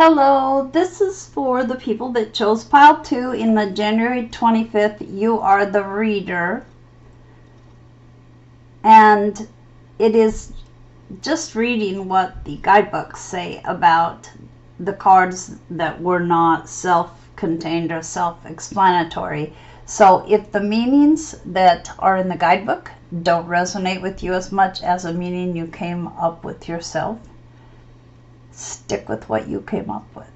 Hello, this is for the people that chose pile 2 in the January 25th. You are the reader. And it is just reading what the guidebooks say about the cards that were not self-contained or self-explanatory. So if the meanings that are in the guidebook don't resonate with you as much as a meaning you came up with yourself, stick with what you came up with.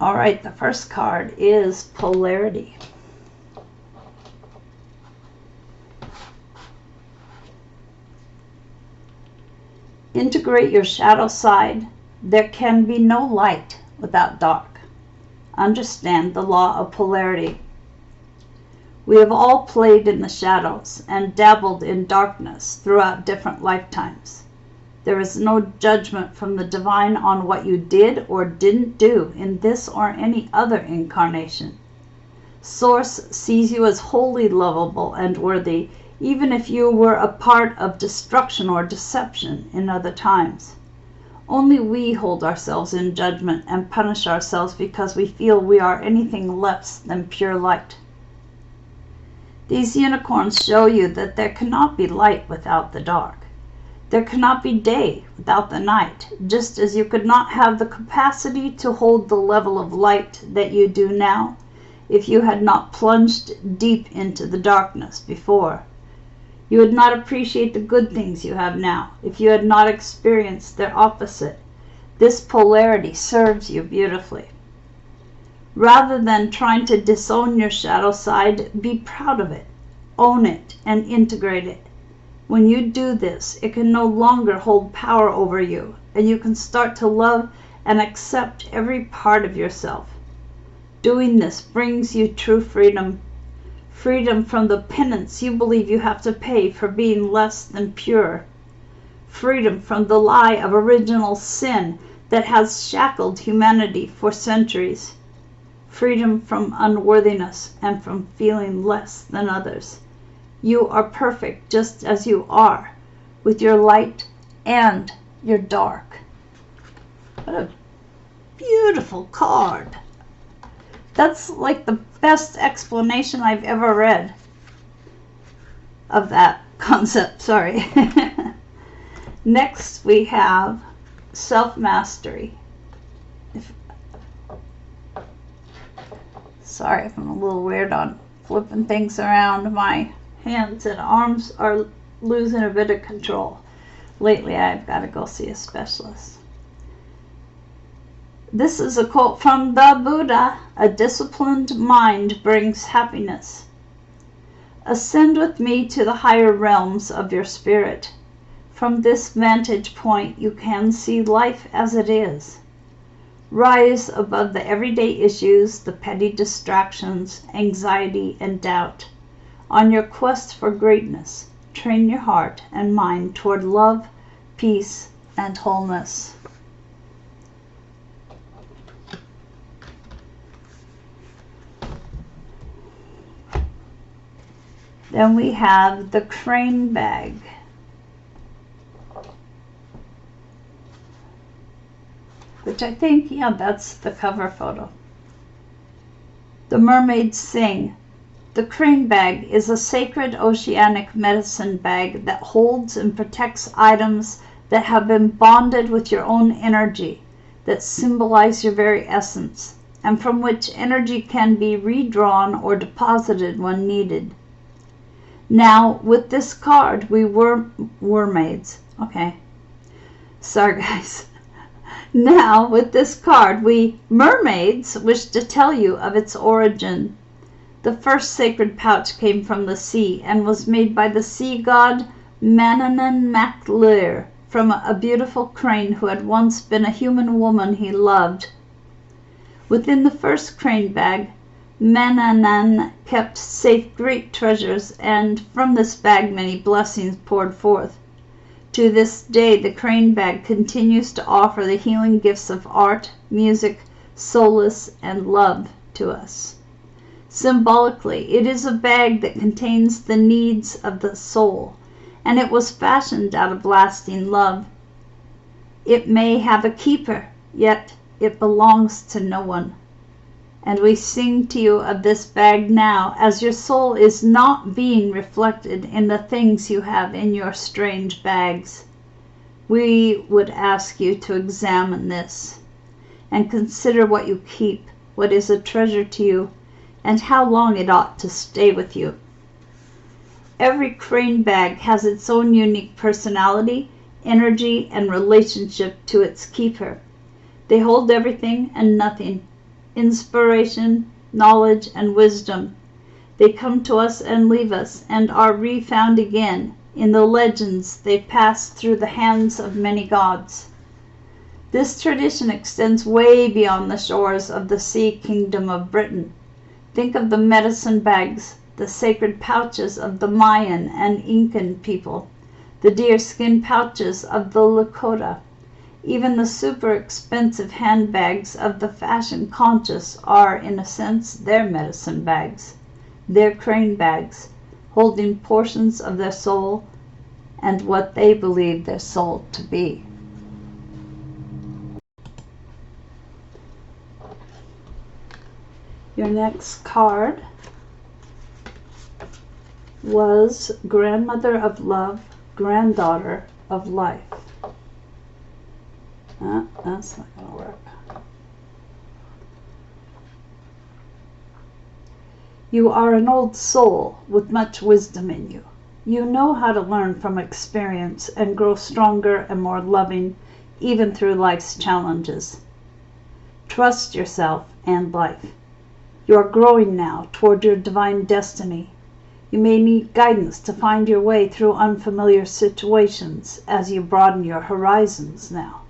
All right, the first card is polarity. Integrate your shadow side. There can be no light without dark. Understand the law of polarity. We have all played in the shadows and dabbled in darkness throughout different lifetimes. There is no judgment from the divine on what you did or didn't do in this or any other incarnation. Source sees you as wholly lovable and worthy, even if you were a part of destruction or deception in other times. Only we hold ourselves in judgment and punish ourselves because we feel we are anything less than pure light. These unicorns show you that there cannot be light without the dark. There cannot be day without the night, just as you could not have the capacity to hold the level of light that you do now if you had not plunged deep into the darkness before. You would not appreciate the good things you have now if you had not experienced their opposite. This polarity serves you beautifully. Rather than trying to disown your shadow side, be proud of it, own it, and integrate it. When you do this, it can no longer hold power over you, and you can start to love and accept every part of yourself. Doing this brings you true freedom. Freedom from the penance you believe you have to pay for being less than pure. Freedom from the lie of original sin that has shackled humanity for centuries. Freedom from unworthiness and from feeling less than others. You are perfect just as you are, with your light and your dark. What a beautiful card. That's like the best explanation I've ever read of that concept. Sorry. Next we have self-mastery. Sorry if I'm a little weird on flipping things around. My hands and arms are losing a bit of control. Lately I've got to go see a specialist. This is a quote from the Buddha. A disciplined mind brings happiness. Ascend with me to the higher realms of your spirit. From this vantage point you can see life as it is. Rise above the everyday issues, the petty distractions, anxiety, and doubt. On your quest for greatness, train your heart and mind toward love, peace, and wholeness. Then we have the crane bag. Which I think, yeah, that's the cover photo. The mermaids sing. The crane bag is a sacred oceanic medicine bag that holds and protects items that have been bonded with your own energy, that symbolize your very essence, and from which energy can be redrawn or deposited when needed. Now, with this card, we were mermaids. Okay. Sorry, guys. Now, with this card, we mermaids wish to tell you of its origin. The first sacred pouch came from the sea and was made by the sea god Manannán mac Lir from a beautiful crane who had once been a human woman he loved. Within the first crane bag, Manannán kept safe great treasures, and from this bag many blessings poured forth. To this day, the crane bag continues to offer the healing gifts of art, music, solace, and love to us. Symbolically, it is a bag that contains the needs of the soul, and it was fashioned out of lasting love. It may have a keeper, yet it belongs to no one. And we sing to you of this bag now, as your soul is not being reflected in the things you have in your strange bags. We would ask you to examine this and consider what you keep, what is a treasure to you, and how long it ought to stay with you. Every crane bag has its own unique personality, energy, and relationship to its keeper. They hold everything and nothing, inspiration, knowledge, and wisdom. They come to us and leave us, and are refound again in the legends they passed through the hands of many gods. This tradition extends way beyond the shores of the sea kingdom of Britain. Think of the medicine bags, the sacred pouches of the Mayan and Incan people, the deerskin pouches of the Lakota. Even the super expensive handbags of the fashion conscious are, in a sense, their medicine bags, their crane bags, holding portions of their soul and what they believe their soul to be. Your next card was Grandmother of Love, Granddaughter of Life. That's not going to work. You are an old soul with much wisdom in you. You know how to learn from experience and grow stronger and more loving even through life's challenges. Trust yourself and life. You are growing now toward your divine destiny. You may need guidance to find your way through unfamiliar situations as you broaden your horizons now.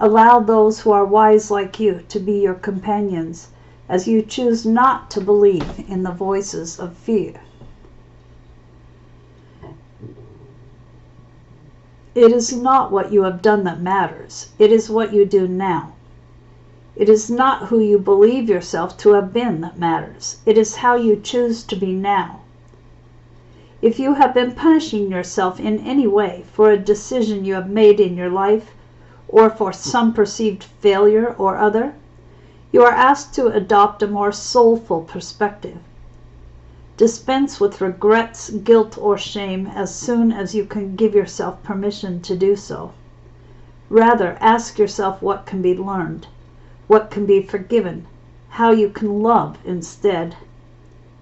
Allow those who are wise like you to be your companions as you choose not to believe in the voices of fear. It is not what you have done that matters. It is what you do now. It is not who you believe yourself to have been that matters. It is how you choose to be now. If you have been punishing yourself in any way for a decision you have made in your life, or for some perceived failure or other, you are asked to adopt a more soulful perspective. Dispense with regrets, guilt, or shame as soon as you can give yourself permission to do so. Rather, ask yourself what can be learned, what can be forgiven, how you can love instead,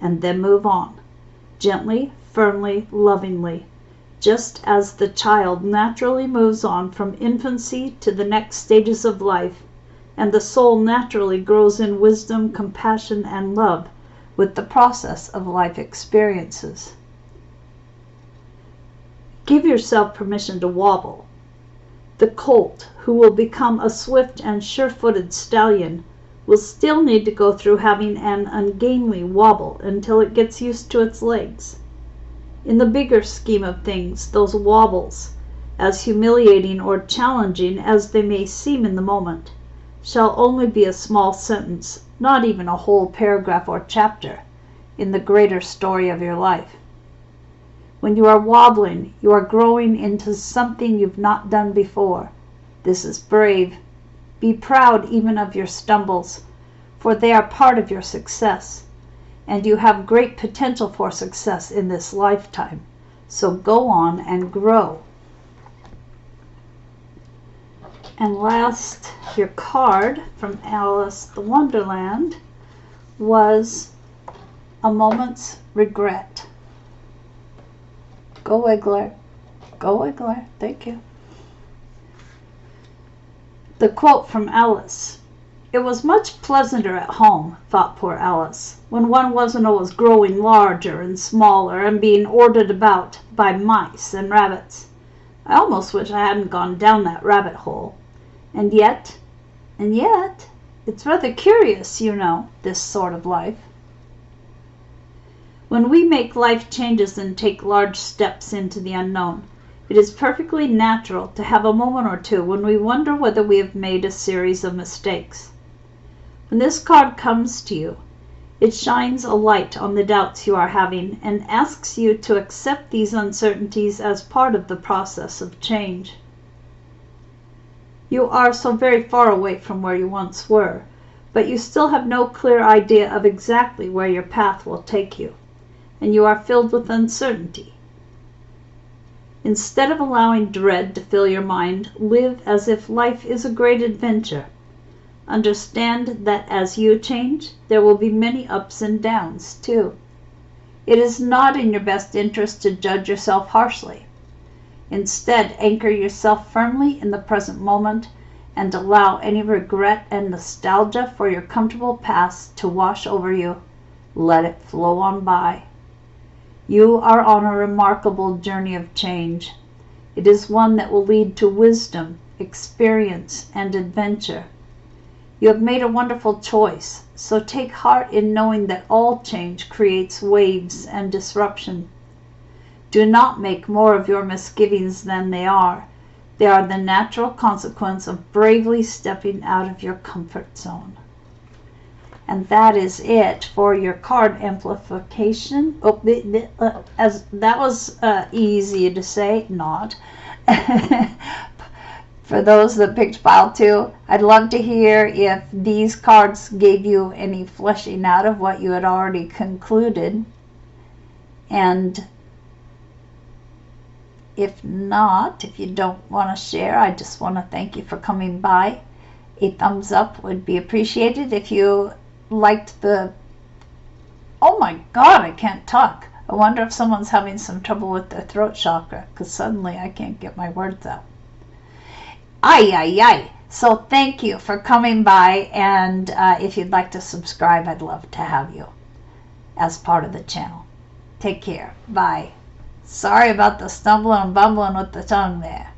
and then move on, gently, firmly, lovingly, just as the child naturally moves on from infancy to the next stages of life, and the soul naturally grows in wisdom, compassion, and love with the process of life experiences. Give yourself permission to wobble. The colt, who will become a swift and sure-footed stallion, will still need to go through having an ungainly wobble until it gets used to its legs. In the bigger scheme of things, those wobbles, as humiliating or challenging as they may seem in the moment, shall only be a small sentence, not even a whole paragraph or chapter, in the greater story of your life. When you are wobbling, you are growing into something you've not done before. This is brave. Be proud even of your stumbles, for they are part of your success, and you have great potential for success in this lifetime. So go on and grow. And last, your card from Alice in Wonderland was A Moment's Regret. Go Wiggler. Go Wiggler. Thank you. The quote from Alice. It was much pleasanter at home, thought poor Alice, when one wasn't always growing larger and smaller and being ordered about by mice and rabbits. I almost wish I hadn't gone down that rabbit hole. And yet, it's rather curious, you know, this sort of life. When we make life changes and take large steps into the unknown, it is perfectly natural to have a moment or two when we wonder whether we have made a series of mistakes. When this card comes to you, it shines a light on the doubts you are having and asks you to accept these uncertainties as part of the process of change. You are so very far away from where you once were, but you still have no clear idea of exactly where your path will take you, and you are filled with uncertainty. Instead of allowing dread to fill your mind, live as if life is a great adventure. Understand that as you change, there will be many ups and downs, too. It is not in your best interest to judge yourself harshly. Instead, anchor yourself firmly in the present moment and allow any regret and nostalgia for your comfortable past to wash over you. Let it flow on by. You are on a remarkable journey of change. It is one that will lead to wisdom, experience, and adventure. You have made a wonderful choice, so take heart in knowing that all change creates waves and disruption. Do not make more of your misgivings than they are. They are the natural consequence of bravely stepping out of your comfort zone. And that is it for your card amplification. As that was easy to say, not. For those that picked pile 2, I'd love to hear if these cards gave you any fleshing out of what you had already concluded. And if not, if you don't want to share, I just want to thank you for coming by. A thumbs up would be appreciated. If you liked the... Oh my God, I can't talk. I wonder if someone's having some trouble with their throat chakra, because suddenly I can't get my words out. Ay, ay, ay. So thank you for coming by, and if you'd like to subscribe, I'd love to have you as part of the channel. Take care. Bye. Sorry about the stumbling and bumbling with the tongue there.